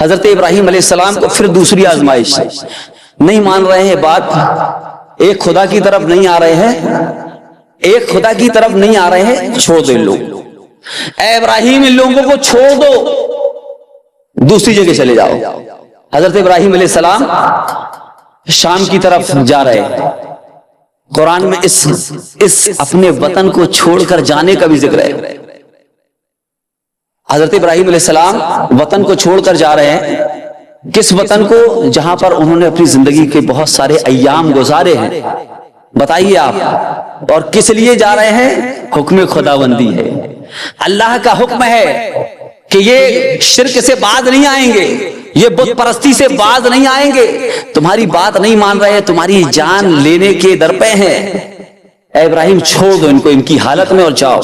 حضرت ابراہیم علیہ السلام کو پھر دوسری آزمائش، نہیں مان رہے ہیں بات، ایک خدا کی طرف نہیں آ رہے ہیں، ایک خدا کی طرف نہیں آ رہے ہیں، چھوڑ دو ان لوگ، اے ابراہیم ان لوگوں کو چھوڑ دو، دوسری جگہ چلے جاؤ۔ حضرت ابراہیم علیہ السلام شام کی طرف جا رہے ہیں، قرآن میں اس اپنے وطن کو چھوڑ کر جانے کا بھی ذکر ہے۔ حضرت ابراہیم علیہ السلام وطن کو چھوڑ کر جا رہے ہیں، کس وطن کو؟ جہاں پر انہوں نے اپنی زندگی کے بہت سارے ایام گزارے ہیں۔ بتائیے آپ، اور کس لیے جا رہے ہیں؟ حکم خداوندی ہے، اللہ کا حکم ہے کہ یہ شرک سے باز نہیں آئیں گے، یہ بت پرستی سے باز نہیں آئیں گے، تمہاری بات نہیں مان رہے، تمہاری جان لینے کے درپے ہیں، اے ابراہیم چھوڑ دو ان کو ان کی حالت میں اور جاؤ۔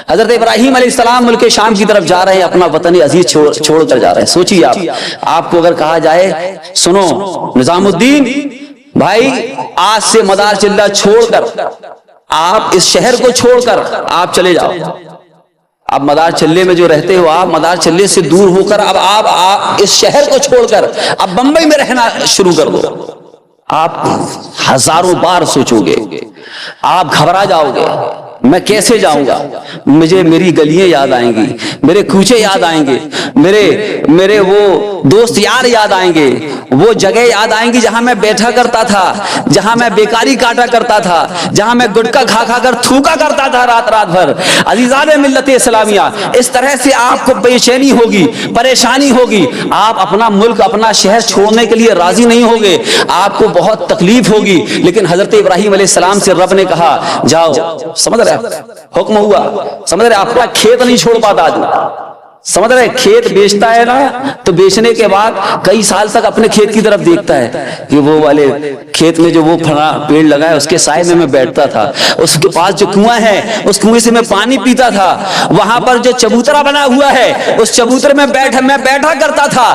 حضرت ابراہیم علیہ السلام ملک شام کی طرف جا رہے ہیں، اپنا وطن عزیز چھوڑ کر جا رہے ہیں۔ سوچیے آپ کو اگر کہا جائے سنو نظام الدین بھائی، آج سے مدار چلہ چھوڑ کر، آپ اس شہر کو چھوڑ کر آپ چلے جاؤ، اب مدار چلے میں جو رہتے ہو آپ، مدار چلے سے دور ہو کر اب آپ اس شہر کو چھوڑ کر اب بمبئی میں رہنا شروع کر دو، آپ ہزاروں بار سوچو گے، آپ گھبرا جاؤ گے، میں کیسے جاؤں گا، مجھے میری گلیاں یاد آئیں گی، میرے کوچے یاد آئیں گے، میرے وہ دوست یار یاد آئیں گے، وہ جگہ یاد آئیں گی جہاں میں بیٹھا کرتا تھا، جہاں میں بیکاری کاٹا کرتا تھا، جہاں میں گٹکا کھا کر تھوکا کرتا تھا رات بھر۔ عزیزان ملت اسلامیہ، اس طرح سے آپ کو بے چینی ہوگی، پریشانی ہوگی، آپ اپنا ملک اپنا شہر چھوڑنے کے لیے راضی نہیں ہوگے، آپ کو بہت تکلیف ہوگی، لیکن حضرت ابراہیم علیہ السلام سے رب نے کہا جاؤ، سمجھ رہے حکم ہوا، سمجھ رہے اپنا کھیت نہیں چھوڑ پاتا آدمی، سمجھ رہے کھیت بیچتا ہے نا تو بیچنے کے بعد کئی سال تک اپنے کھیت کی طرف دیکھتا ہے کہ وہ والے کھیت میں جو وہ پھلا پیڑ لگا ہے اس کے سائے میں بیٹھتا تھا، اس کے پاس جو کنواں ہے اس کنویں سے میں پانی پیتا تھا، وہاں پر جو چبوترا بنا ہوا ہے اس چبوترے میں بیٹھا کرتا تھا،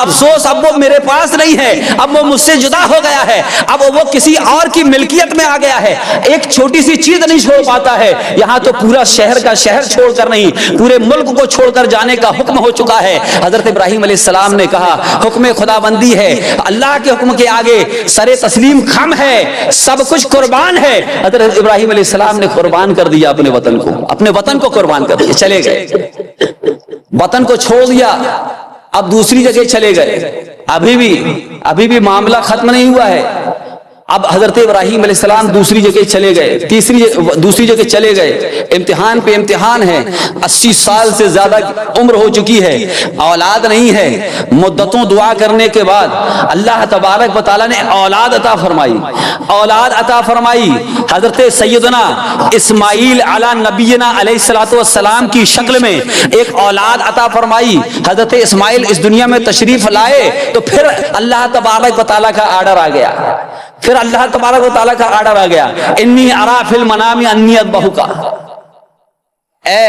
افسوس اب وہ میرے پاس نہیں ہے، اب وہ مجھ سے جدا ہو گیا ہے، اب وہ کسی اور کی ملکیت میں آ گیا ہے، ایک چھوٹی سی چیز نہیں چھوڑ پاتا ہے، یہاں تو پورا شہر کا شہر چھوڑ کر نہیں، پورے ملک کو چھوڑ کر جانے کا حکم ہو چکا ہے۔ حضرت ابراہیم علیہ السلام نے کہا حکم خداوندی ہے، اللہ کے حکم کے آگے سر تسلیم خم ہے، سب کچھ قربان ہے۔ حضرت ابراہیم علیہ السلام نے قربان کر دیا اپنے وطن کو قربان کر دیا، چلے گئے، وطن کو چھوڑ دیا، اب دوسری جگہ چلے گئے، ابھی بھی معاملہ ختم نہیں ہوا ہے، اب حضرت ابراہیم علیہ السلام دوسری جگہ چلے گئے، دوسری جگہ چلے گئے، امتحان پہ امتحان ہے، 80 سال سے زیادہ عمر ہو چکی ہے، اولاد نہیں ہے، مدتوں دعا کرنے کے بعد اللہ تبارک و تعالیٰ نے اولاد عطا فرمائی، حضرت سیدنا اسماعیل علی نبینا علیہ الصلوۃ والسلام کی شکل میں ایک اولاد عطا فرمائی۔ حضرت اسماعیل اس دنیا میں تشریف لائے تو پھر اللہ تبارک و تعالیٰ کا آرڈر آ گیا، انی ارا فی المنام انی اذبحک، اے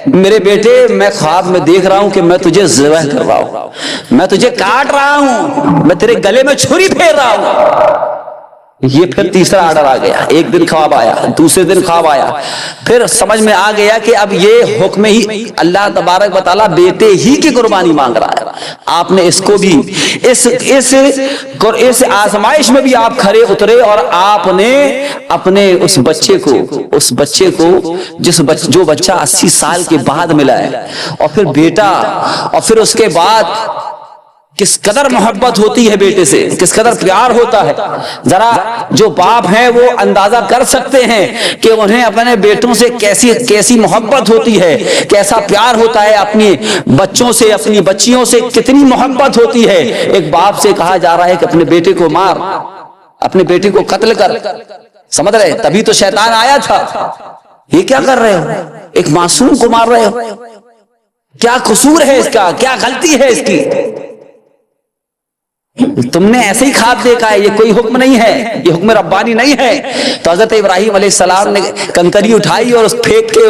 میرے بیٹے میں خواب میں دیکھ رہا ہوں کہ میں تجھے ذبح کر رہا ہوں، میں تجھے کاٹ رہا ہوں، میں تیرے گلے میں چھری پھیر رہا ہوں۔ یہ پھر تیسرا آرڈر آ گیا، ایک دن خواب آیا، دوسرے دن خواب آیا، پھر سمجھ میں آ گیا کہ اب یہ حکم ہی اللہ تبارک و تعالیٰ بیٹے ہی کی قربانی مانگ رہا ہے۔ آپ نے اس کو بھی اس آزمائش میں بھی آپ کھڑے اترے اور آپ نے اپنے اس بچے کو جو بچہ 80 سال کے بعد ملا ہے، اور پھر بیٹا، اور پھر اس کے بعد کس قدر محبت ہوتی ہے بیٹے سے، کس قدر پیار ہوتا ہے، ذرا جو باپ ہیں وہ اندازہ کر سکتے ہیں کہ انہیں اپنے بیٹوں سے کیسی محبت ہوتی ہے، کیسا پیار ہوتا ہے، اپنی بچوں سے اپنی بچیوں سے کتنی محبت ہوتی ہے۔ ایک باپ سے کہا جا رہا ہے کہ اپنے بیٹے کو مار، اپنے بیٹے کو قتل کر، سمجھ رہے، تبھی تو شیطان آیا تھا، یہ کیا کر رہے ہو، ایک معصوم کو مار رہے ہو، کیا قصور ہے اس کا، کیا غلطی ہے اس کی، تم نے ایسے ہی خواب دیکھا ہے، یہ کوئی حکم نہیں ہے، یہ حکم ربانی نہیں ہے۔ تو حضرت ابراہیم علیہ السلام نے کنکری اٹھائی اور پھینک کے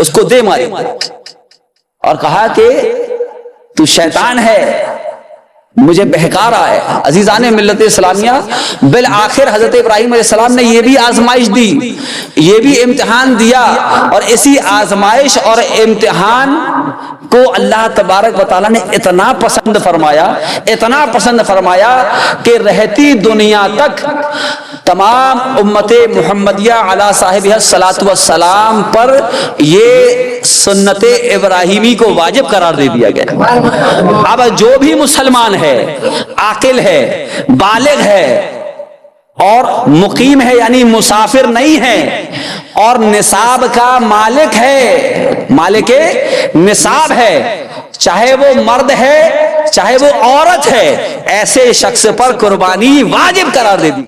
اس کو دے ماری اور کہا کہ تو شیطان ہے، مجھے بہکا رہا ہے۔ عزیزان ملت اسلامیہ، بالآخر حضرت ابراہیم علیہ السلام نے یہ بھی آزمائش دی، یہ بھی امتحان دیا، اور اسی آزمائش اور امتحان کو اللہ تبارک و تعالیٰ نے اتنا پسند فرمایا کہ رہتی دنیا تک تمام امت محمدیہ علی صاحبہ الصلاۃ والسلام پر یہ سنت ابراہیمی کو واجب قرار دے دیا گیا۔ اب جو بھی مسلمان ہے، عاقل ہے، بالغ ہے اور مقیم ہے یعنی مسافر نہیں ہے اور نصاب کا مالک ہے، مالک نصاب ہے، چاہے وہ مرد ہے چاہے وہ عورت ہے، ایسے شخص پر قربانی واجب قرار دے دی۔